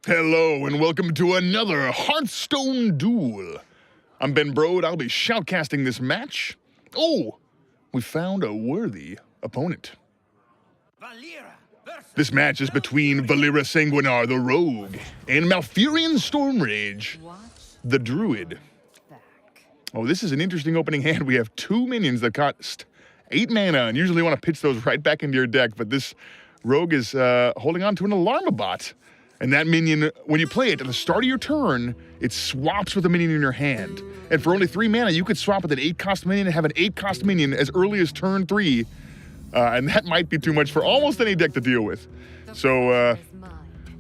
Hello and welcome to another Hearthstone duel. I'm Ben Brode. I'll be shoutcasting this match. Oh, we found a worthy opponent. This match is between Valera Sanguinar, the Rogue, and Malfurion Stormrage, the Druid. Oh, this is an interesting opening hand. We have two minions that cost 8 mana, and usually want to pitch those right back into your deck, but this Rogue is holding on to an Alarmabot. And that minion, when you play it at the start of your turn, it swaps with a minion in your hand. And for only 3 mana, you could swap with an 8-cost minion and have an 8-cost minion as early as turn 3. And that might be too much for almost any deck to deal with. So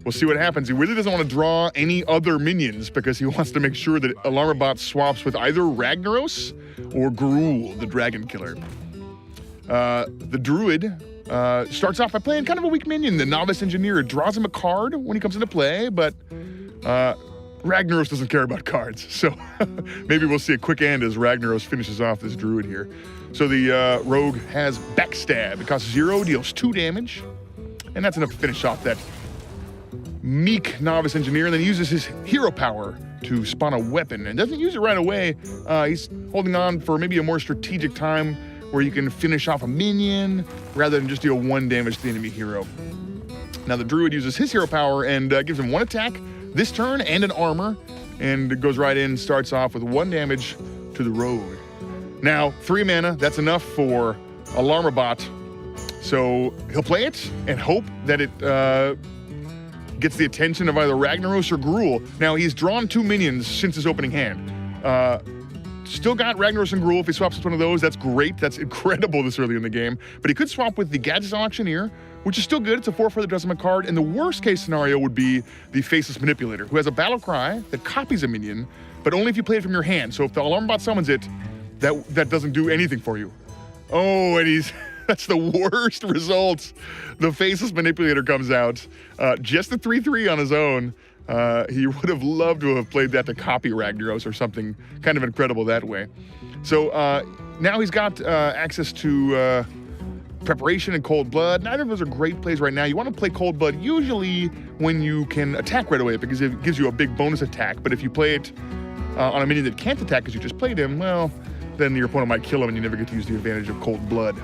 we'll see what happens. He really doesn't want to draw any other minions because he wants to make sure that Alarmabot swaps with either Ragnaros or Gruul, the dragon killer. The Druid starts off by playing kind of a weak minion. The Novice Engineer draws him a card when he comes into play, but Ragnaros doesn't care about cards. So maybe we'll see a quick end as Ragnaros finishes off this Druid here. So the Rogue has Backstab. It costs 0, deals 2 damage, and that's enough to finish off that meek Novice Engineer, and then uses his hero power to spawn a weapon, and doesn't use it right away. He's holding on for maybe a more strategic time where you can finish off a minion rather than just deal 1 damage to the enemy hero. Now the Druid uses his hero power and gives him 1 attack this turn and an armor, and it goes right in, starts off with 1 damage to the Rogue. Now 3 mana, that's enough for Alarmabot, so he'll play it and hope that it gets the attention of either Ragnaros or Gruul. Now he's drawn 2 minions since his opening hand. Still got Ragnaros and Gruul. If he swaps with one of those, that's great. That's incredible this early in the game. But he could swap with the Gadget Auctioneer, which is still good. It's a 4/4 that draws him a card. And the worst case scenario would be the Faceless Manipulator, who has a battle cry that copies a minion, but only if you play it from your hand. So if the Alarmabot summons it, that doesn't do anything for you. Oh, and that's the worst result. The Faceless Manipulator comes out. Just a 3/3 on his own. He would have loved to have played that to copy Ragnaros or something kind of incredible that way. So now he's got access to Preparation and Cold Blood. Neither of those are great plays right now. You want to play Cold Blood usually when you can attack right away because it gives you a big bonus attack. But if you play it on a minion that can't attack because you just played him, well, then your opponent might kill him and you never get to use the advantage of Cold Blood.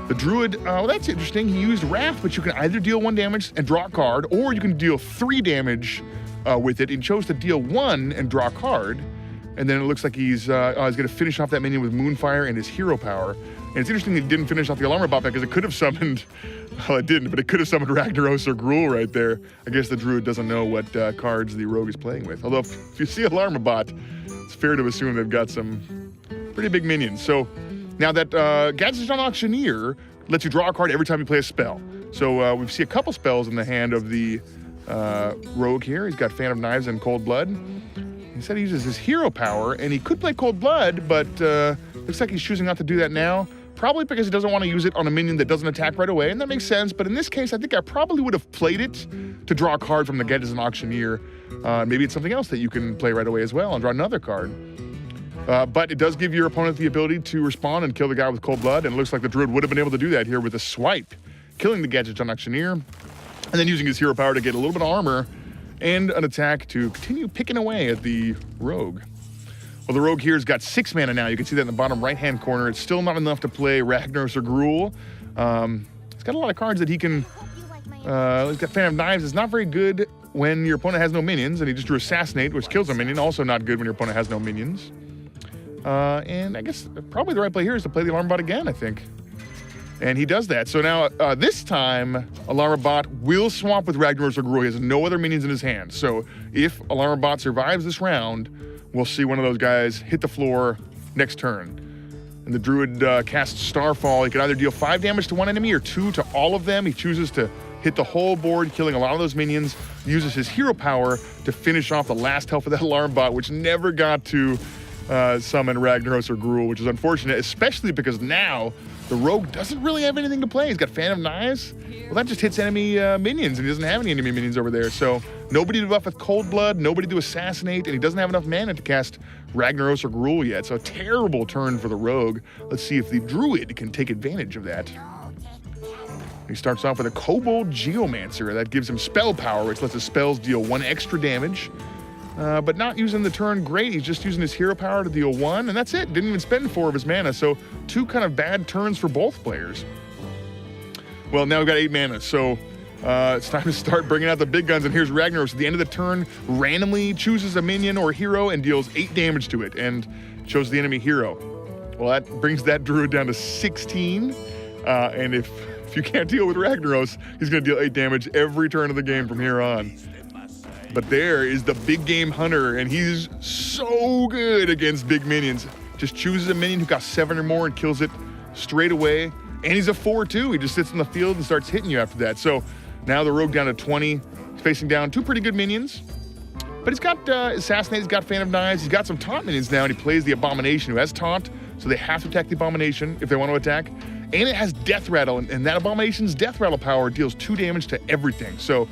The Druid, well, that's interesting. He used Wrath, but you can either deal 1 damage and draw a card, or you can deal 3 damage with it. He chose to deal 1 and draw a card, and then it looks like he's going to finish off that minion with Moonfire and his hero power. And it's interesting that he didn't finish off the Alarmabot because it could have summoned, well, it didn't, but it could have summoned Ragnaros or Gruul right there. I guess the Druid doesn't know what cards the Rogue is playing with. Although, if you see Alarmabot, it's fair to assume they've got some pretty big minions. So now that Gadget Auctioneer lets you draw a card every time you play a spell. So we see a couple spells in the hand of the Rogue here. He's got Fan of Knives and Cold Blood. He said he uses his hero power, and he could play Cold Blood, but looks like he's choosing not to do that now. Probably because he doesn't want to use it on a minion that doesn't attack right away, and that makes sense. But in this case, I think I probably would have played it to draw a card from the Gadget Auctioneer. Maybe it's something else that you can play right away as well and draw another card. But it does give your opponent the ability to respond and kill the guy with Cold Blood, and it looks like the Druid would have been able to do that here with a swipe, killing the Gadget Auctioneer, and then using his hero power to get a little bit of armor and an attack to continue picking away at the Rogue. Well, the Rogue here's got 6 mana now. You can see that in the bottom right-hand corner. It's still not enough to play Ragnaros or Gruul. He's got a lot of cards that he can... he's got Fan of Knives. It's not very good when your opponent has no minions, and he just drew Assassinate, which kills a minion. Also not good when your opponent has no minions. And I guess probably the right play here is to play the Alarmabot again, I think. And he does that. So now, this time, Alarmabot will swap with Ragnaros or Gruul. He has no other minions in his hand. So if Alarmabot survives this round, we'll see one of those guys hit the floor next turn. And the Druid casts Starfall. He can either deal 5 damage to one enemy or 2 to all of them. He chooses to hit the whole board, killing a lot of those minions, uses his hero power to finish off the last health of that Alarmabot, which never got to summon Ragnaros or Gruul, which is unfortunate, especially because now the Rogue doesn't really have anything to play. He's got Fan of Knives. Well, that just hits enemy minions, and he doesn't have any enemy minions over there. So nobody to buff with Cold Blood, nobody to Assassinate, and he doesn't have enough mana to cast Ragnaros or Gruul yet. So a terrible turn for the Rogue. Let's see if the Druid can take advantage of that. He starts off with a Kobold Geomancer. That gives him spell power, which lets his spells deal 1 extra damage. But not using the turn great. He's just using his hero power to deal 1, and that's it. Didn't even spend 4 of his mana, so 2 kind of bad turns for both players. Well, now we've got 8 mana, so it's time to start bringing out the big guns, and here's Ragnaros. At the end of the turn, randomly chooses a minion or a hero and deals 8 damage to it, and shows the enemy hero. Well, that brings that Druid down to 16, and if you can't deal with Ragnaros, he's going to deal 8 damage every turn of the game from here on. But there is the big game hunter, and he's so good against big minions. Just chooses a minion who got 7 or more and kills it straight away. And he's a 4-2. He just sits in the field and starts hitting you after that. So now the rogue down to 20. He's facing down 2 pretty good minions. But he's got Assassinate, he's got Fan of Knives, he's got some taunt minions now, and he plays the Abomination, who has taunt, so they have to attack the Abomination if they want to attack. And it has Death Rattle, and that Abomination's Death Rattle power deals 2 damage to everything. So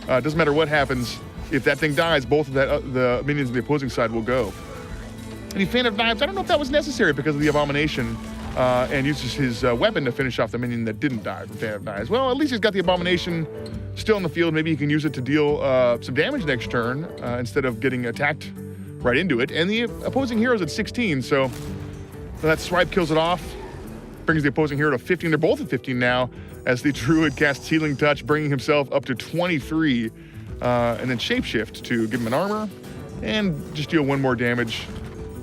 it doesn't matter what happens. If that thing dies, both of the minions on the opposing side will go. And he Fan of Knives, I don't know if that was necessary because of the Abomination, and uses his weapon to finish off the minion that didn't die from Fan of Knives. Well, at least he's got the Abomination still in the field. Maybe he can use it to deal some damage next turn instead of getting attacked right into it. And the opposing hero's at 16, so that swipe kills it off. Brings the opposing hero to 15. They're both at 15 now as the Druid casts Healing Touch, bringing himself up to 23. And then Shapeshift to give him an armor and just deal 1 more damage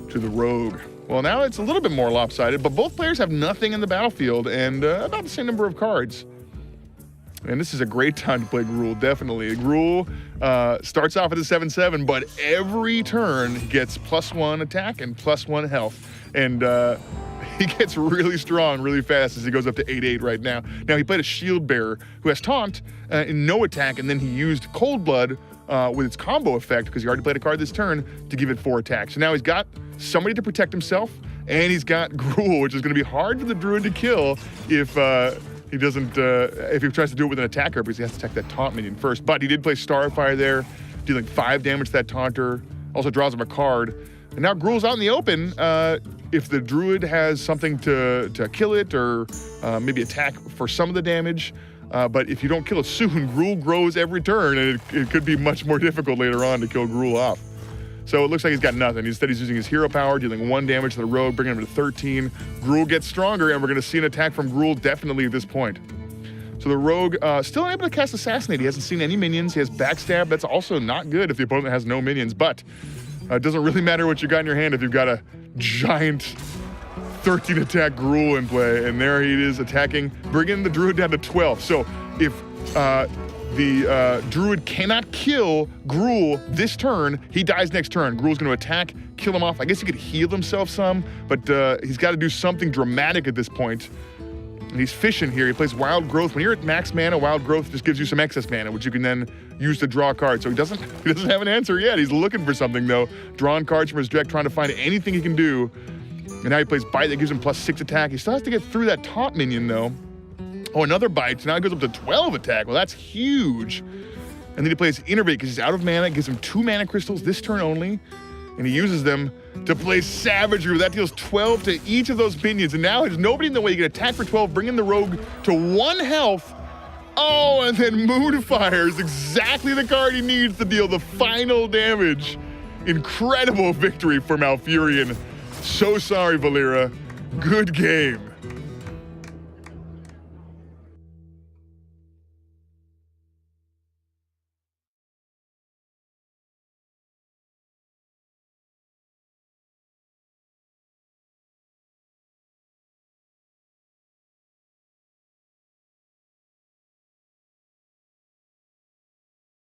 to the rogue. Well, now it's a little bit more lopsided, but both players have nothing in the battlefield and about the same number of cards. And this is a great time to play Gruul, definitely. Gruul starts off at a 7-7, but every turn gets +1 attack and +1 health. And he gets really strong really fast as he goes up to 8-8 right now. Now, he played a Shield Bearer who has Taunt and no attack, and then he used Cold Blood with its combo effect, because he already played a card this turn, to give it 4 attacks. So now he's got somebody to protect himself, and he's got Gruul, which is going to be hard for the Druid to kill if he doesn't, if he tries to do it with an attacker, because he has to attack that Taunt minion first. But he did play Starfire there, dealing 5 damage to that Taunter, also draws him a card. And now Gruul's out in the open. If the Druid has something to kill it, or maybe attack for some of the damage, but if you don't kill it soon, Gruul grows every turn, and it could be much more difficult later on to kill Gruul off. So it looks like he's got nothing. Instead, he's using his hero power, dealing 1 damage to the rogue, bringing him to 13. Gruul gets stronger, and we're going to see an attack from Gruul definitely at this point. So the rogue still unable to cast Assassinate. He hasn't seen any minions. He has Backstab. That's also not good if the opponent has no minions, but it doesn't really matter what you got in your hand if you've got a giant 13 attack Gruul in play, and there he is attacking, bringing the Druid down to 12. So if the Druid cannot kill Gruul this turn, he dies next turn. Gruul's going to attack, kill him off. I guess he could heal himself some, but he's got to do something dramatic at this point. And he's fishing here. He plays Wild Growth. When you're at max mana, Wild Growth just gives you some excess mana, which you can then use to draw a card. So he doesn't have an answer yet. He's looking for something, though. Drawing cards from his deck, trying to find anything he can do. And now he plays Bite that gives him +6 attack. He still has to get through that Taunt minion, though. Oh, another Bite. So now it goes up to 12 attack. Well, that's huge. And then he plays Innervate because he's out of mana. It gives him 2 mana crystals this turn only. And he uses them to play Savagery. That deals 12 to each of those minions. And now there's nobody in the way. You can attack for 12, bring in the rogue to 1 health. Oh, and then Moonfire is exactly the card he needs to deal the final damage. Incredible victory for Malfurion. So sorry, Valera. Good game.